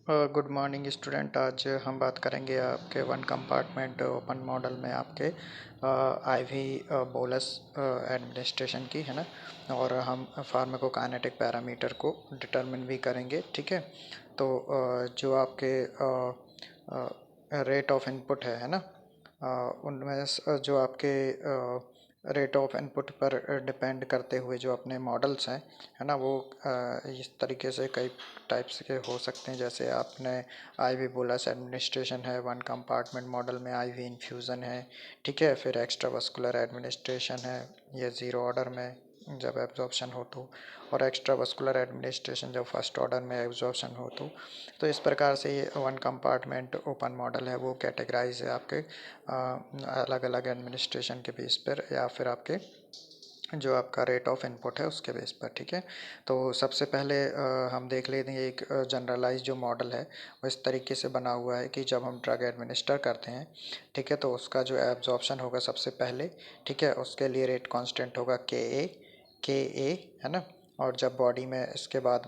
Good morning student. आज हम बात करेंगे आपके वन कंपार्टमेंट ओपन मॉडल में आपके आईवी बोलस एडमिनिस्ट्रेशन की, है ना। और हम फार्माकोकाइनेटिक पैरामीटर को डिटरमिन भी करेंगे, ठीक है। तो जो आपके रेट ऑफ इनपुट है ना, उनमें जो आपके रेट ऑफ इनपुट पर डिपेंड करते हुए जो अपने मॉडल्स हैं, है ना, वो इस तरीके से कई टाइप्स के हो सकते हैं। जैसे आपने आईवी बोलस एडमिनिस्ट्रेशन है, वन कंपार्टमेंट मॉडल में आईवी इन्फ्यूज़न है, ठीक है। फिर एक्स्ट्रा वस्कुलर एडमिनिस्ट्रेशन है, ये ज़ीरो ऑर्डर में जब एब्जॉर्प्शन हो और एक्स्ट्रा वस्कुलर एडमिनिस्ट्रेशन जब फर्स्ट ऑर्डर में एब्जॉर्प्शन हो तो इस प्रकार से ये वन कंपार्टमेंट ओपन मॉडल है वो कैटेगराइज है आपके अलग अलग एडमिनिस्ट्रेशन के बेस पर, या फिर आपके जो आपका रेट ऑफ इनपुट है उसके बेस पर, ठीक है। तो सबसे पहले हम देख लेते हैं एक जनरलाइज जो मॉडल है वो इस तरीके से बना हुआ है कि जब हम ड्रग एडमिनिस्टर करते हैं, ठीक है, तो उसका जो एब्जॉर्प्शन होगा सबसे पहले, ठीक है, उसके लिए रेट कांस्टेंट होगा के ए, है ना। और जब बॉडी में इसके बाद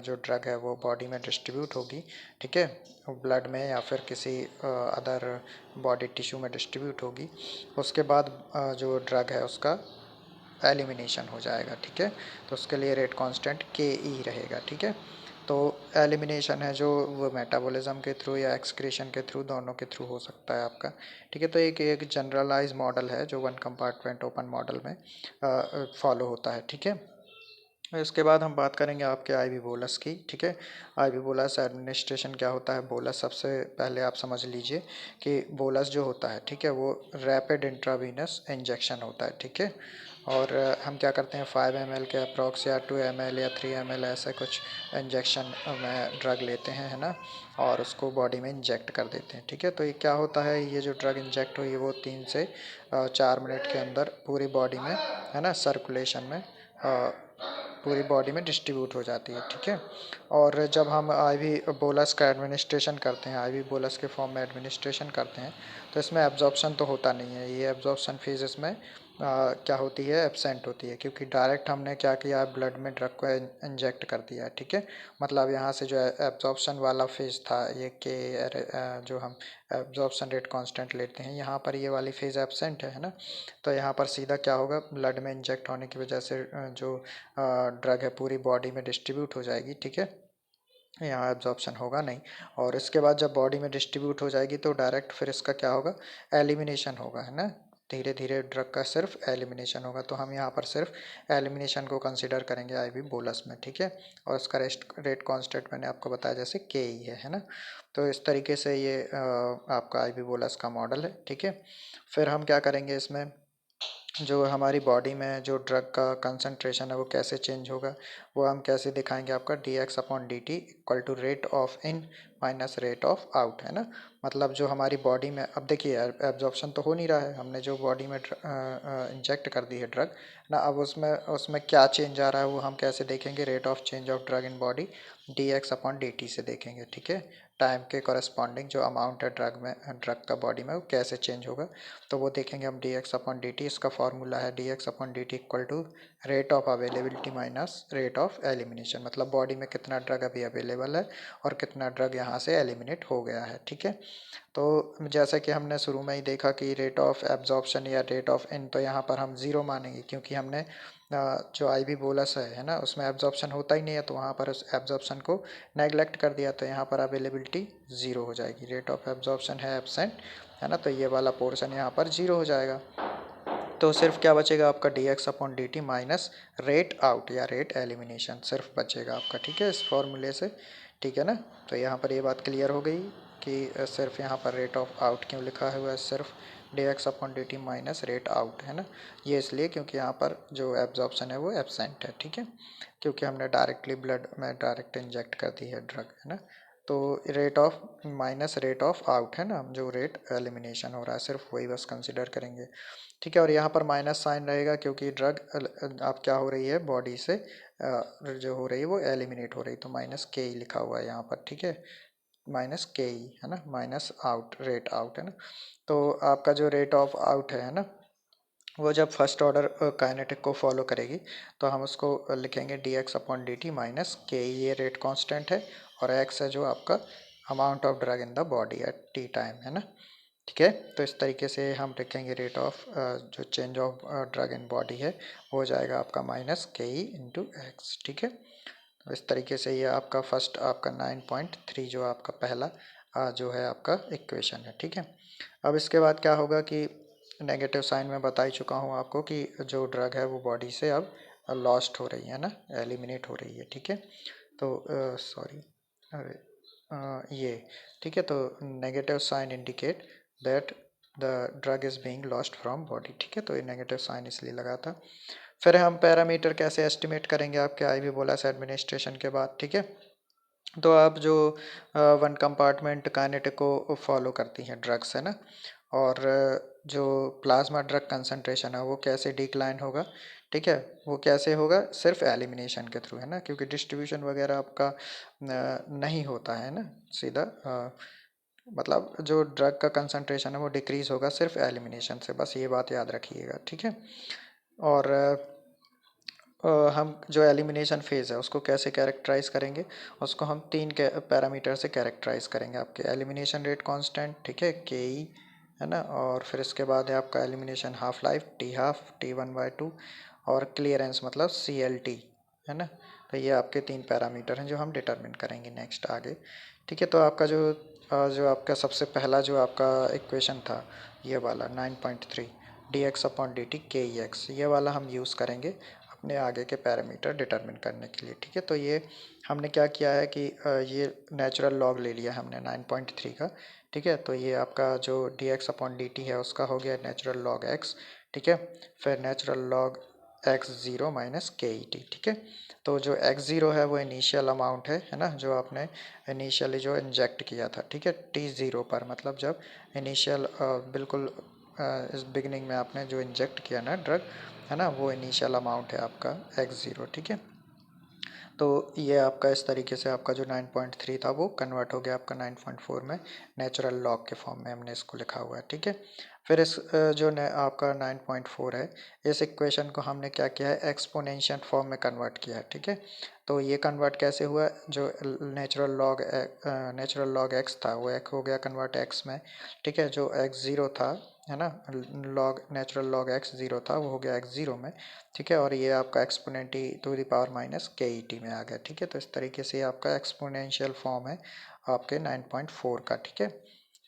जो ड्रग है वो बॉडी में डिस्ट्रीब्यूट होगी, ठीक है, ब्लड में या फिर किसी अदर बॉडी टिश्यू में डिस्ट्रीब्यूट होगी, उसके बाद जो ड्रग है उसका एलिमिनेशन हो जाएगा, ठीक है। तो उसके लिए रेट कांस्टेंट के ई रहेगा, ठीक है। तो एलिमिनेशन है जो वो मेटाबॉलिज्म के थ्रू या एक्सक्रीशन के थ्रू, दोनों के थ्रू हो सकता है आपका, ठीक है। तो एक एक जनरलाइज मॉडल है जो वन कंपार्टमेंट ओपन मॉडल में फॉलो होता है, ठीक है। इसके बाद हम बात करेंगे आपके आईवी बोलस की, ठीक है। आईवी बोलस एडमिनिस्ट्रेशन क्या होता है। बोलस सबसे पहले आप समझ लीजिए कि बोलस जो होता है, ठीक है, वो रैपिड इंट्रावीनस इंजेक्शन होता है, ठीक है। और हम क्या करते हैं, 5 ml के अप्रॉक्स या 2 ml या 3 ml ऐसे कुछ इंजेक्शन में ड्रग लेते हैं, है ना, और उसको बॉडी में इंजेक्ट कर देते हैं, ठीक है। तो ये क्या होता है, ये जो ड्रग इंजेक्ट हुई है वो 3 से 4 मिनट के अंदर पूरी बॉडी में, है ना, सर्कुलेशन में पूरी बॉडी में डिस्ट्रीब्यूट हो जाती है, ठीक है। और जब हम आईवी बोलस का एडमिनिस्ट्रेशन करते हैं, आईवी बोलस के फॉर्म में एडमिनिस्ट्रेशन करते हैं, तो इसमें एब्जॉर्प्शन तो होता नहीं है। ये एब्जॉर्प्शन फेज इसमें क्या होती है, एब्सेंट होती है, क्योंकि डायरेक्ट हमने क्या किया, ब्लड में ड्रग को इंजेक्ट कर दिया है, ठीक है। मतलब यहाँ से जो एब्जॉर्प्शन वाला फेज था, ये के जो हम एब्जॉर्प्शन रेट कांस्टेंट लेते हैं, यहाँ पर ये वाली फेज एब्सेंट है ना। तो यहाँ पर सीधा क्या होगा, ब्लड में इंजेक्ट होने की वजह से जो ड्रग है पूरी बॉडी में डिस्ट्रीब्यूट हो जाएगी, ठीक है। यहाँ एब्जॉर्प्शन होगा नहीं। और इसके बाद जब बॉडी में डिस्ट्रीब्यूट हो जाएगी तो डायरेक्ट फिर इसका क्या होगा, एलिमिनेशन होगा, है ना। धीरे धीरे ड्रग का सिर्फ एलिमिनेशन होगा। तो हम यहाँ पर सिर्फ एलिमिनेशन को कंसीडर करेंगे आईवी बोलस में, ठीक है। और उसका रेट कांस्टेंट मैंने आपको बताया जैसे के ही है ना। तो इस तरीके से ये आपका आईवी बोलस का मॉडल है, ठीक है। फिर हम क्या करेंगे, इसमें जो हमारी बॉडी में जो ड्रग का कंसंट्रेशन है वो कैसे चेंज होगा, वो हम कैसे दिखाएंगे, आपका dx/dt = rate of in minus rate of out, है ना। मतलब जो हमारी बॉडी में, अब देखिए एब्जॉर्प्शन तो हो नहीं रहा है, हमने जो बॉडी में इंजेक्ट कर दी है ड्रग ना, अब उसमें उसमें क्या चेंज आ रहा है वो हम कैसे देखेंगे, rate of change of drug in body dx/dt से देखेंगे, ठीक है। टाइम के कॉरेस्पॉन्डिंग जो अमाउंट है ड्रग का बॉडी में वो कैसे चेंज होगा, तो वो देखेंगे हम dx/dt। इसका फॉर्मूला है dx/dt = rate of availability minus rate of elimination. मतलब बॉडी में कितना ड्रग अभी अवेलेबल है और कितना ड्रग यहाँ से एलिमिनेट हो गया है, ठीक है। तो जैसा कि हमने शुरू में ही देखा कि रेट ऑफ एब्जॉर्प्शन या रेट ऑफ इन, तो यहाँ पर हम ज़ीरो मानेंगे, क्योंकि हमने जो आईवी बोलस है ना, उसमें एब्जॉर्प्शन होता ही नहीं है, तो वहाँ पर उस एब्जॉर्प्शन को नेगलेक्ट कर दिया, तो यहाँ पर अवेलेबिलिटी ज़ीरो हो जाएगी। रेट ऑफ एब्जॉर्प्शन है एब्सेंट, है ना, तो ये वाला पोर्शन यहाँ पर ज़ीरो हो जाएगा। तो सिर्फ क्या बचेगा आपका dx/dt माइनस रेट आउट या रेट एलिमिनेशन सिर्फ बचेगा आपका, ठीक है, इस फॉर्मूले से, ठीक है ना। तो यहाँ पर ये बात क्लियर हो गई कि सिर्फ यहाँ पर रेट ऑफ आउट क्यों लिखा हुआ है, सिर्फ dx/dt माइनस रेट आउट, है ना। ये इसलिए क्योंकि यहाँ पर जो एब्जॉर्प्शन है वो एब्सेंट है, ठीक है, क्योंकि हमने डायरेक्टली ब्लड में डायरेक्ट इंजेक्ट कर दी है ड्रग, है ना। तो rate of minus rate of out है ना, जो रेट एलिमिनेशन हो रहा है सिर्फ वही बस कंसिडर करेंगे, ठीक है। और यहाँ पर माइनस साइन रहेगा क्योंकि ड्रग आप क्या हो रही है, बॉडी से जो हो रही है वो एलिमिनेट हो रही है, तो माइनस के ही लिखा हुआ है यहाँ पर, ठीक है, माइनस के ही, है ना, माइनस आउट, रेट आउट, है ना। तो आपका जो रेट ऑफ आउट है ना, वो जब फर्स्ट ऑर्डर काइनेटिक को फॉलो करेगी तो हम उसको लिखेंगे dx/dt माइनस के, ये रेट कांस्टेंट है। और x है जो आपका amount of drug in the body at T time, है ना। ठीक है, तो इस तरीके से हम लिखेंगे रेट ऑफ जो change of drug in body है वो हो जाएगा आपका minus K E into x. ठीक है, तो इस तरीके से ये आपका फर्स्ट आपका 9.3 जो आपका पहला जो है आपका इक्वेशन है। ठीक है, अब इसके बाद क्या होगा कि नेगेटिव साइन में बता ही चुका हूँ आपको कि जो ड्रग है वो बॉडी से अब लॉस्ट हो रही है ना, एलिमिनेट हो रही है। ठीक है, तो सॉरी ये ठीक है, तो negative sign indicate that the drug is being lost from body. ठीक है, तो ये नेगेटिव साइन इसलिए लगा था। फिर हम पैरामीटर कैसे एस्टिमेट करेंगे आपके आईवी बोलस एडमिनिस्ट्रेशन के बाद। ठीक है, तो आप जो वन कंपार्टमेंट काइनेटिक को फॉलो करती हैं ड्रग्स, है ना, और जो प्लाज्मा ड्रग कंसंट्रेशन है वो कैसे डिक्लाइन होगा। ठीक है, वो कैसे होगा, सिर्फ एलिमिनेशन के थ्रू, है ना, क्योंकि डिस्ट्रीब्यूशन वगैरह आपका नहीं होता है ना सीधा, मतलब जो ड्रग का कंसंट्रेशन है वो डिक्रीज होगा सिर्फ एलिमिनेशन से, बस ये बात याद रखिएगा। ठीक है, और हम जो एलिमिनेशन फेज़ है उसको कैसे कैरेक्टराइज करेंगे, उसको हम तीन के पैरामीटर से कैरेक्टराइज करेंगे। आपके एलिमिनेशन रेट कांस्टेंट, ठीक है, के ई, है ना, और फिर इसके बाद है आपका elimination half life T half T1/2, और क्लियरेंस मतलब CLT, है ना। तो ये आपके तीन पैरामीटर हैं जो हम डिटरमिन करेंगे नेक्स्ट आगे। ठीक है, तो आपका जो आपका सबसे पहला जो आपका इक्वेशन था ये वाला 9.3 dx/dt KEX, ये वाला हम यूज़ करेंगे अपने आगे के पैरामीटर डिटरमिन करने के लिए। ठीक है, तो ये हमने क्या किया है कि ये नेचुरल लॉग ले लिया हमने 9.3 का। ठीक है, तो ये आपका जो dx/dt है उसका हो गया नेचुरल लॉग x। ठीक है, फिर natural log x0 minus K E T. ठीक है, तो जो x0 है वो इनिशियल अमाउंट है ना, जो आपने इनिशियली जो इंजेक्ट किया था। ठीक है, T0 पर, मतलब जब इनिशियल बिल्कुल इस बिगिनिंग में आपने जो इंजेक्ट किया ना ड्रग, है ना, वो इनिशियल अमाउंट है आपका x0। ठीक है, तो ये आपका इस तरीके से आपका जो 9.3 था वो कन्वर्ट हो गया आपका 9.4 में, नेचुरल लॉग के फॉर्म में हमने इसको लिखा हुआ है। ठीक है, फिर इस जो आपका 9.4 है इस इक्वेशन को हमने क्या किया है, एक्सपोनेंशियल फॉर्म में कन्वर्ट किया है। ठीक है, तो ये कन्वर्ट कैसे हुआ, जो नेचुरल लॉग एक्स था वो एक हो गया कन्वर्ट एक्स में। ठीक है, जो x0 था, है ना, नेचुरल लॉग x0 था वो हो गया x0 में। ठीक है, और ये आपका exponent e⁻ minus K E T में आ गया। ठीक है, तो इस तरीके से आपका एक्सपोनेंशियल फॉर्म है आपके 9.4 का। ठीक है,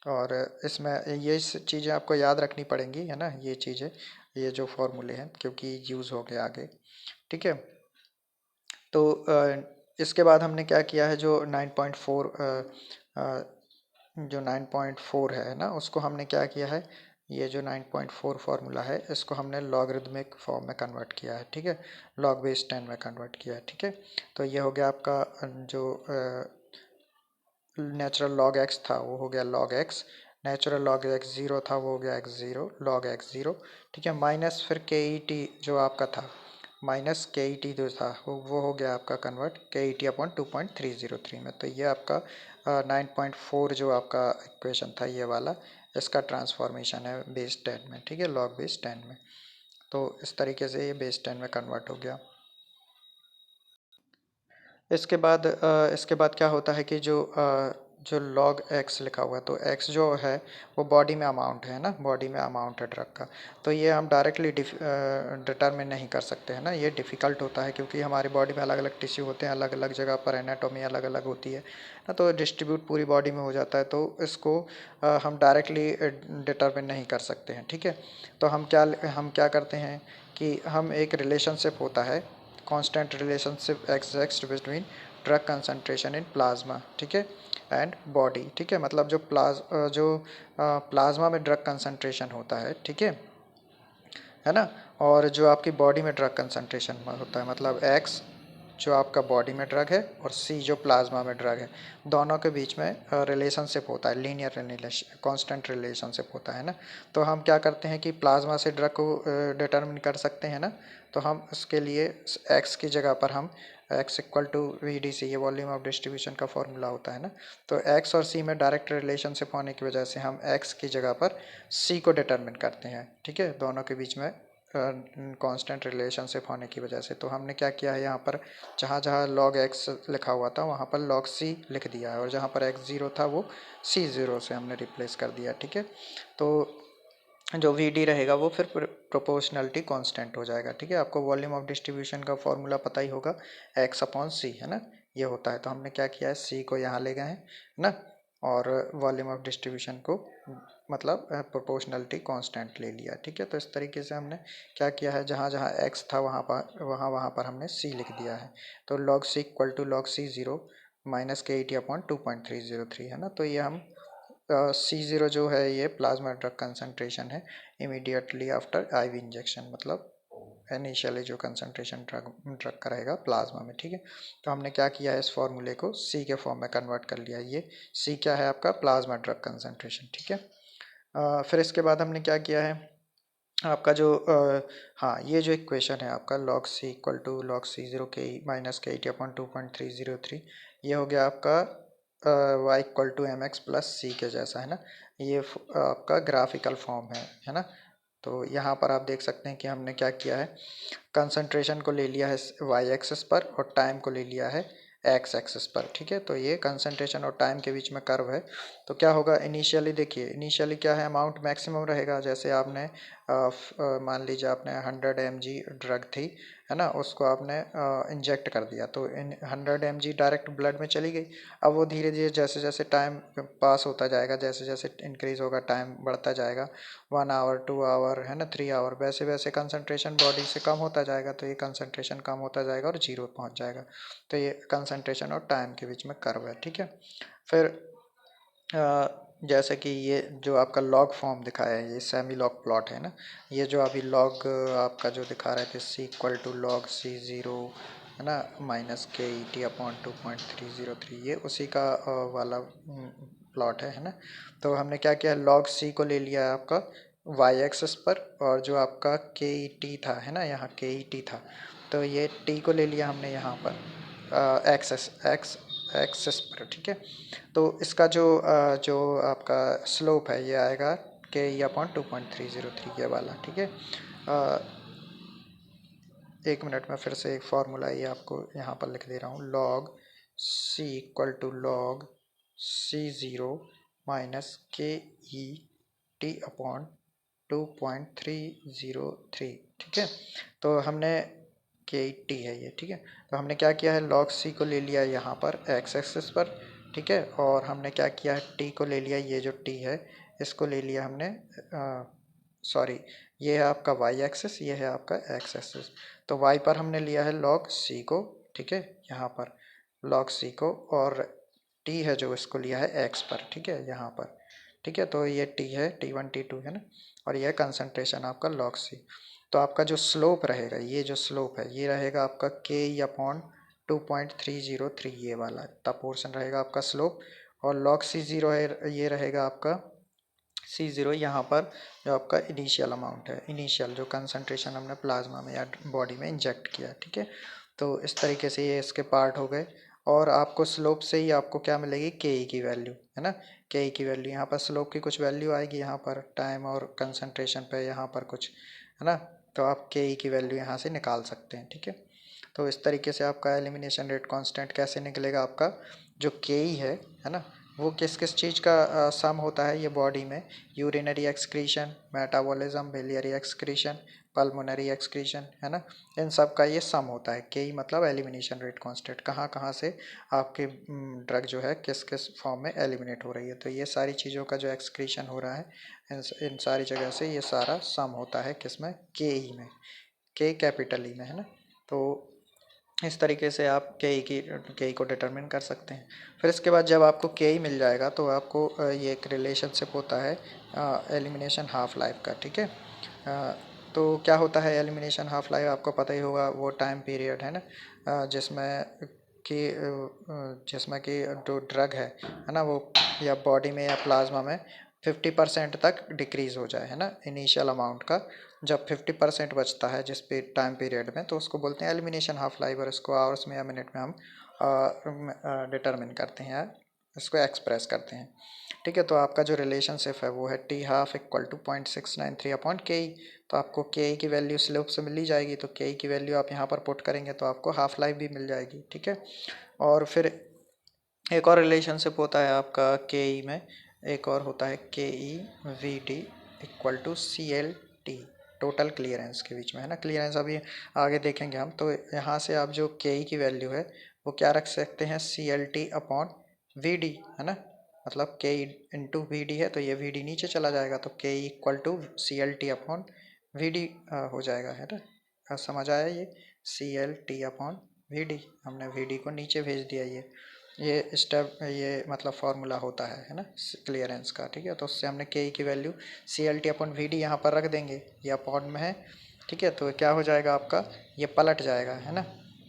और इसमें ये चीज़ें आपको याद रखनी पड़ेंगी, है ना, ये चीज़ें, ये जो फॉर्मूले हैं, क्योंकि यूज़ हो गए आगे। ठीक है, तो इसके बाद हमने क्या किया है, जो 9.4 जो 9.4 है ना, उसको हमने क्या किया है, ये जो 9.4 फार्मूला है इसको हमने लॉगरिदमिक फॉर्म में कन्वर्ट किया है। ठीक है, लॉग बेस 10 में कन्वर्ट किया है। ठीक है, तो ये हो गया आपका जो नेचुरल लॉग एक्स था वो हो गया log x, natural log x0 था वो हो गया x0 लॉग x0। ठीक है, माइनस फिर के ई टी जो आपका था, माइनस के ई टी जो था वो हो गया आपका कन्वर्ट के ई टी अपॉन 2.303 में। तो ये आपका 9.4 जो आपका इक्वेशन था ये वाला, इसका ट्रांसफॉर्मेशन है बेस 10 में। ठीक है, लॉग बेस 10 में, तो इस तरीके से ये बेस 10 में कन्वर्ट हो गया। इसके बाद क्या होता है कि जो लॉग एक्स लिखा हुआ है, तो एक्स जो है वो बॉडी में अमाउंट है ना, बॉडी में अमाउंट है ड्रग का। तो ये हम डायरेक्टली डिटरमिन नहीं कर सकते हैं ना, ये डिफ़िकल्ट होता है क्योंकि हमारी बॉडी में अलग अलग टिश्यू होते हैं, अलग अलग जगह पर एनाटॉमी अलग अलग होती है ना, तो डिस्ट्रीब्यूट पूरी बॉडी में हो जाता है, तो इसको हम डायरेक्टली डिटरमिन नहीं कर सकते हैं। ठीक है, तो हम क्या करते हैं कि हम एक रिलेशनशिप होता है, constant relationship exist between drug concentration in plasma, ठीक है, एंड बॉडी। ठीक है, मतलब जो प्लाज्मा में ड्रग कंसंट्रेशन होता है, ठीक है ना, और जो आपकी बॉडी में ड्रग कंसंट्रेशन होता है, मतलब एक्स जो आपका बॉडी में ड्रग है और सी जो प्लाज्मा में ड्रग है, दोनों के बीच में रिलेशनशिप होता है, लीनियर रिलेशन, कांस्टेंट रिलेशनशिप होता है ना। तो हम क्या करते हैं कि प्लाज्मा से ड्रग को डिटर्मिन कर सकते हैं ना, तो हम उसके लिए एक्स की जगह पर हम x=VDC, ये वॉल्यूम ऑफ डिस्ट्रीब्यूशन का फॉर्मूला होता है ना, तो एक्स और सी में डायरेक्ट रिलेशनशिप होने की वजह से हम एक्स की जगह पर सी को डिटर्मिन करते हैं। ठीक है, दोनों के बीच में कांस्टेंट रिलेशनशिप होने की वजह से। तो हमने क्या किया है, यहाँ पर जहाँ जहाँ log x लिखा हुआ था वहाँ पर log c लिख दिया है, और जहाँ पर x ज़ीरो था वो c ज़ीरो से हमने रिप्लेस कर दिया। ठीक है, तो जो वी डी रहेगा वो फिर प्रोपोर्शनलिटी कांस्टेंट हो जाएगा। ठीक है, आपको वॉल्यूम ऑफ डिस्ट्रीब्यूशन का फॉर्मूला पता ही होगा, एक्स अपॉन सी, है ना, ये होता है। तो हमने क्या किया है, सी को यहाँ ले गए हैं ना, और वॉल्यूम ऑफ डिस्ट्रीब्यूशन को मतलब प्रोपोर्शनलिटी कांस्टेंट ले लिया। ठीक है, तो इस तरीके से हमने क्या किया है, जहाँ जहाँ एक्स था वहाँ पर हमने सी लिख दिया है। तो log C equal to log C zero minus के 80 अपॉन 2.303, है ना। तो ये हम सी ज़ीरो जो है ये प्लाज्मा ड्रग कंसंट्रेशन है इमीडिएटली आफ्टर आईवी इंजेक्शन, मतलब इनिशियली जो कंसंट्रेशन ड्रग ड्रग का रहेगा प्लाज्मा में। ठीक है, तो हमने क्या किया है, इस फॉर्मूले को सी के फॉर्म में कन्वर्ट कर लिया। ये सी क्या है, आपका प्लाज्मा ड्रग कंसंट्रेशन। ठीक है, फिर इसके बाद हमने क्या किया है, आपका जो हाँ, ये जो इक्वेशन है आपका log C equal to log C zero के माइनस के 80 अपॉन 2.303, ये हो गया आपका Y equal to M X plus C के जैसा, है ना। ये आपका ग्राफिकल फॉर्म है ना। तो यहाँ पर आप देख सकते हैं कि हमने क्या किया है, कंसंट्रेशन को ले लिया है वाई एक्सिस पर और टाइम को ले लिया है एक्स एक्सिस पर। ठीक है, तो ये कंसंट्रेशन और टाइम के बीच में कर्व है। तो क्या होगा, इनिशियली देखिए, इनिशियली क्या है, अमाउंट मैक्सिमम रहेगा। जैसे आपने मान लीजिए आपने 100 mg ड्रग थी, है ना, उसको आपने इंजेक्ट कर दिया, तो इन 100 mg डायरेक्ट ब्लड में चली गई। अब वो धीरे धीरे जैसे जैसे टाइम पास होता जाएगा, जैसे जैसे इंक्रीज होगा, टाइम बढ़ता जाएगा, 1 आवर 2 आवर, है ना, 3 आवर, वैसे वैसे कंसंट्रेशन बॉडी से कम होता जाएगा। तो ये कंसंट्रेशन कम होता जाएगा और जीरो पहुंच जाएगा। तो ये कंसंट्रेशन और टाइम के बीच में कर्व है। ठीक है, फिर जैसे कि ये जो आपका लॉग फॉर्म दिखाया है, ये सेमी लॉग प्लॉट है ना। ये जो अभी लॉग आपका जो दिखा रहे थे, C equal to log C zero, है ना, minus K E T upon 2.303, ये उसी का वाला प्लॉट है ना। तो हमने क्या किया, लॉग सी को ले लिया है आपका वाई एक्सिस पर, और जो आपका के ई टी था, है ना, यहाँ के ई टी था, तो ये टी को ले लिया हमने यहाँ पर एक्सेस पर। ठीक है, तो इसका जो आपका स्लोप है ये आएगा के ई अपॉन 2.303, ये वाला। ठीक है, एक मिनट में फिर से एक फार्मूला ये आपको यहाँ पर लिख दे रहा हूँ, log C equal to log C zero minus K E T upon 2.303। ठीक है, तो हमने के टी है ये। ठीक है, तो हमने क्या किया है, लॉग सी को ले लिया यहाँ पर एक्स एक्सिस पर। ठीक है, और हमने क्या किया है, टी को ले लिया, ये जो टी है इसको ले लिया हमने, सॉरी, ये है आपका वाई एक्सिस, ये है आपका एक्स एक्सिस। तो वाई पर हमने लिया है लॉग सी को, ठीक है, यहाँ पर लॉग सी को, और टी है जो इसको लिया है एक्स पर। ठीक है, यहाँ पर। ठीक है, तो ये टी है, T1 T2, है ना, और ये कंसंट्रेशन आपका लॉग सी। तो आपका जो स्लोप रहेगा, ये जो स्लोप है ये रहेगा आपका के ई अपॉन 2.303, ये वाला इतना पोर्शन रहेगा आपका स्लोप। और लॉग सी ज़ीरो है, ये रहेगा आपका सी ज़ीरो, यहाँ पर जो आपका इनिशियल अमाउंट है, इनिशियल जो कंसंट्रेशन हमने प्लाज्मा में या बॉडी में इंजेक्ट किया। ठीक है, तो इस तरीके से ये इसके पार्ट हो गए। और आपको स्लोप से ही आपको क्या मिलेगी, के ई की वैल्यू, है ना, के ई की वैल्यू, यहाँ पर स्लोप की कुछ वैल्यू आएगी, यहाँ पर टाइम और कंसंट्रेशन पे यहाँ पर कुछ, है ना। तो आप के ई की वैल्यू यहाँ से निकाल सकते हैं। ठीक है, तो इस तरीके से आपका एलिमिनेशन रेट कांस्टेंट कैसे निकलेगा, आपका जो के ई है ना, वो किस किस चीज़ का सम होता है ये बॉडी में, urinary excretion, metabolism, biliary excretion, pulmonary excretion, है ना, इन सब का ये सम होता है। के ई मतलब एलिमिनेशन रेट कांस्टेंट, कहाँ कहाँ से आपके ड्रग जो है किस किस फॉर्म में एलिमिनेट हो रही है। तो ये सारी चीज़ों का जो एक्सक्रीशन हो रहा है, इन सारी जगह से ये सारा सम होता है किसमें, के ई में, के कैपिटल ई में, है ना। तो इस तरीके से आप के ई को डिटरमिन कर सकते हैं। फिर इसके बाद जब आपको के ई मिल जाएगा तो आपको ये एक रिलेशनशिप होता है एलिमिनेशन हाफ लाइफ का। ठीक है, तो क्या होता है एलिमिनेशन हाफ लाइफ, आपको पता ही होगा, वो टाइम पीरियड है ना, जिसमें कि जो ड्रग है ना, वो या बॉडी में या प्लाज्मा में 50% तक डिक्रीज़ हो जाए, है ना, इनिशियल अमाउंट का। जब 50% बचता है जिस पे टाइम पीरियड में, तो उसको बोलते हैं एलिमिनेशन हाफ लाइफ, और इसको आवर्स में या मिनट में हम डिटरमिन करते हैं या इसको एक्सप्रेस करते हैं। ठीक है। तो आपका जो रिलेशनशिप है वो है T half equal to 0.693 upon K E. तो आपको के ई की वैल्यू स्लोप से मिल ही जाएगी, तो के ई की वैल्यू आप यहाँ पर पुट करेंगे तो आपको हाफ लाइफ भी मिल जाएगी, ठीक है। और फिर एक और रिलेशनशिप होता है आपका के ई में, एक और होता है K E V D equal to C L T, total clearance के बीच में, है ना। क्लियरेंस अभी आगे देखेंगे हम। तो यहाँ से आप जो के ई की वैल्यू है वो क्या रख सकते हैं, C L T upon V D, है ना। मतलब के ई इंटू वी डी है तो ये वी डी नीचे चला जाएगा, तो K E equal to C L T upon V D हो जाएगा, है ना। समझ आया ये, C L T upon V D, हमने वी डी को नीचे भेज दिया। ये स्टेप, ये मतलब फार्मूला होता है ना क्लियरेंस का, ठीक है। तो उससे हमने के ई की value C L T upon V D यहाँ पर रख देंगे, ये अपॉन में है, ठीक है। तो क्या हो जाएगा आपका, ये पलट जाएगा, है ना।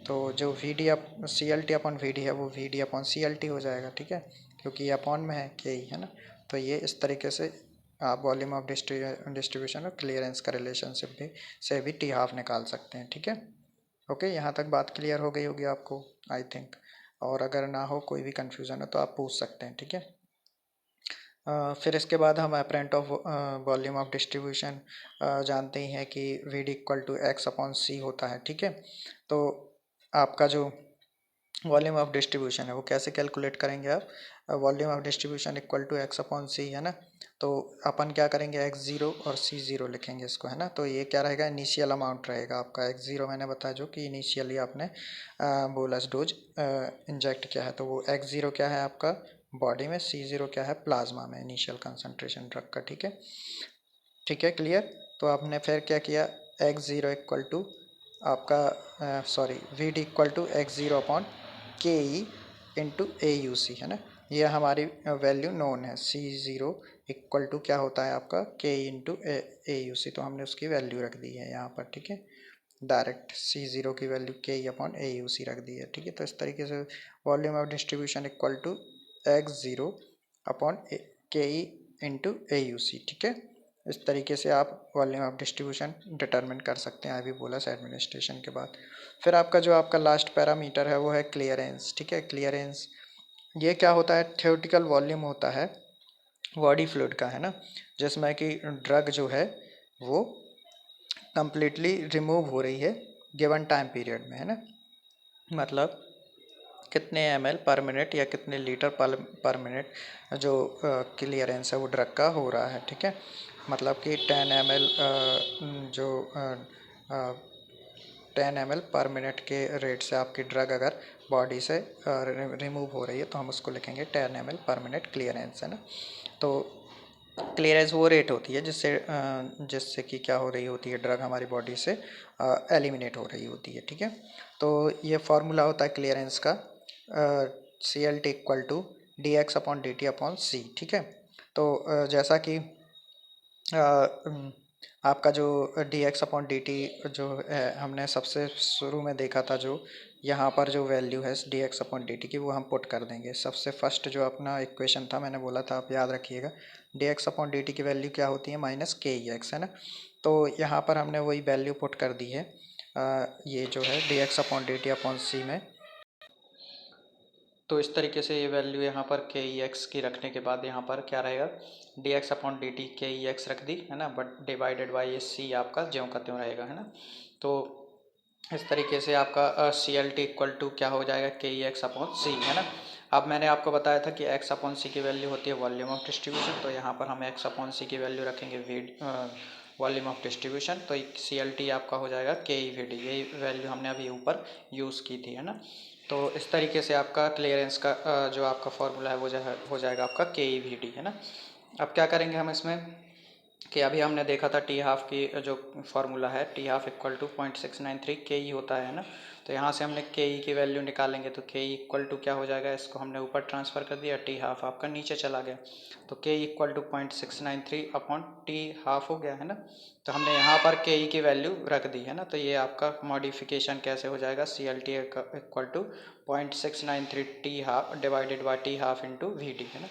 तो जो V D up C L T upon V D है वो V D upon C L T हो जाएगा, ठीक है, क्योंकि ये अपॉन में है के ई, है ना। तो ये इस तरीके से आप वॉल्यूम ऑफ डिस्ट्रीब्यूशन और क्लियरेंस का रिलेशनशिप भी से भी टी हाफ निकाल सकते हैं, ठीक है। ओके, यहाँ तक बात क्लियर हो गई होगी आपको, आई थिंक। और अगर ना हो, कोई भी कन्फ्यूज़न हो तो आप पूछ सकते हैं, ठीक है। फिर इसके बाद हम apparent of volume of distribution जानते ही हैं कि V D equal to X upon C होता है, ठीक है। तो आपका जो वॉल्यूम ऑफ डिस्ट्रीब्यूशन है वो कैसे कैलकुलेट करेंगे आप, volume of distribution equal to X upon C, है ना। तो अपन क्या करेंगे, एक्स ज़ीरो और सी ज़ीरो लिखेंगे इसको, है ना। तो ये क्या रहेगा, इनिशियल अमाउंट रहेगा आपका। एक्स ज़ीरो मैंने बताया जो कि इनिशियली आपने बोलस डोज इंजेक्ट किया है, तो वो एक्स ज़ीरो क्या है आपका बॉडी में, सी ज़ीरो क्या है प्लाज्मा में, इनिशियल कंसंट्रेशन ड्रग का, ठीक है। ठीक है, क्लियर। तो आपने फिर क्या किया, एक्स ज़ीरो इक्वल टू आपका sorry V D equal to X zero upon K E into A you see, है ना। ये हमारी वैल्यू नोन है, सी ज़ीरो इक्वल टू क्या होता है आपका के E into A you see, तो हमने उसकी वैल्यू रख दी है यहाँ पर, ठीक है। डायरेक्ट सी ज़ीरो की वैल्यू के ई अपॉन ए यू सी रख दी है, ठीक है। तो इस तरीके से volume of distribution equal to X zero upon K E into A you see, ठीक है। इस तरीके से आप वॉल्यूम ऑफ डिस्ट्रीब्यूशन डिटरमिन कर सकते हैं आई बोलस एडमिनिस्ट्रेशन के बाद। फिर आपका जो आपका लास्ट पैरामीटर है वो है क्लियरेंस, ठीक है। क्लियरेंस ये क्या होता है, थ्योरेटिकल वॉल्यूम होता है बॉडी फ्लूइड का, है ना, जिसमें कि ड्रग जो है वो कम्प्लीटली रिमूव हो रही है गिवन टाइम पीरियड में, है ना। मतलब कितने ml पर मिनट या कितने लीटर पर मिनट जो क्लियरेंस है वो ड्रग का हो रहा है, ठीक है। मतलब कि 10 ml जो 10 ml पर मिनट के रेट से आपकी ड्रग अगर बॉडी से रिमूव हो रही है तो हम उसको लिखेंगे 10 ml पर मिनट क्लियरेंस, है ना। तो क्लियरेंस वो रेट होती है जिससे कि क्या हो रही होती है, ड्रग हमारी बॉडी से एलिमिनेट हो रही होती है, ठीक है। तो ये फार्मूला होता है क्लियरेंस का, C L T equal to D X upon D T upon C, ठीक है। तो जैसा कि आपका जो D X upon D T जो है हमने सबसे शुरू में देखा था, जो यहाँ पर जो वैल्यू है D X upon D T की वो हम पुट कर देंगे। सबसे फर्स्ट जो अपना इक्वेशन था मैंने बोला था, आप याद रखिएगा, D X upon D T की वैल्यू क्या होती है, माइनस के ई एक्स, है ना। तो यहाँ पर हमने वही वैल्यू पुट कर दी है, ये जो है D X upon D T upon C में। तो इस तरीके से ये वैल्यू यहाँ पर के ई एक्स की रखने के बाद यहाँ पर क्या रहेगा, D X upon D T के ई एक्स रख दी, है ना, बट डिवाइडेड बाई ये सी आपका ज्यों का त्यों रहेगा, है ना। तो इस तरीके से आपका C L T equal to क्या हो जाएगा, के ई एक्स अपॉन सी, है ना। अब मैंने आपको बताया था कि एक्स अपॉन सी की वैल्यू होती है वॉल्यूम ऑफ डिस्ट्रीब्यूशन, तो यहाँ पर हम एक्स अपॉन सी की वैल्यू रखेंगे वॉल्यूम ऑफ डिस्ट्रीब्यूशन, तो सी एल टी आपका हो जाएगा के ई वी डी, यही वैल्यू हमने अभी ऊपर यूज़ की थी, है ना। तो इस तरीके से आपका क्लियरेंस का जो आपका फॉर्मूला है वो हो जाएगा आपका के ई वी डी, है ना। अब क्या करेंगे हम इसमें कि अभी हमने देखा था टी हाफ की जो फार्मूला है, टी हाफ इक्वल टू 0.693 के ई होता है ना। तो यहाँ से हमने के ई की वैल्यू निकालेंगे, तो के ई इक्वल टू क्या हो जाएगा, इसको हमने ऊपर ट्रांसफ़र कर दिया, टी हाफ आपका नीचे चला गया, तो K E equal to 0.693 upon T half हो गया, है ना। तो हमने यहाँ पर के ई की वैल्यू रख दी, है ना। तो ये आपका मॉडिफिकेशन कैसे हो जाएगा, C L T equal to 0.693 T half divided by T half into V D, है ना।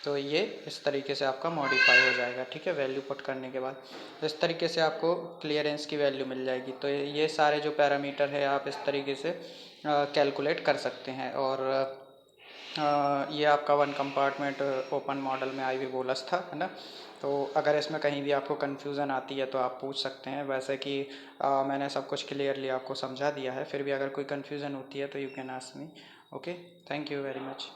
तो ये इस तरीके से आपका मॉडिफाई हो जाएगा, ठीक है, वैल्यू पुट करने के बाद। तो इस तरीके से आपको क्लियरेंस की वैल्यू मिल जाएगी। तो ये सारे जो पैरामीटर है आप इस तरीके से कैलकुलेट कर सकते हैं। और ये आपका वन कंपार्टमेंट ओपन मॉडल में आई वी बोलस था, है ना। तो अगर इसमें कहीं भी आपको कन्फ्यूज़न आती है तो आप पूछ सकते हैं। वैसे कि मैंने सब कुछ क्लियरली आपको समझा दिया है, फिर भी अगर कोई कन्फ्यूज़न होती है तो you can ask me. Okay, thank you very much.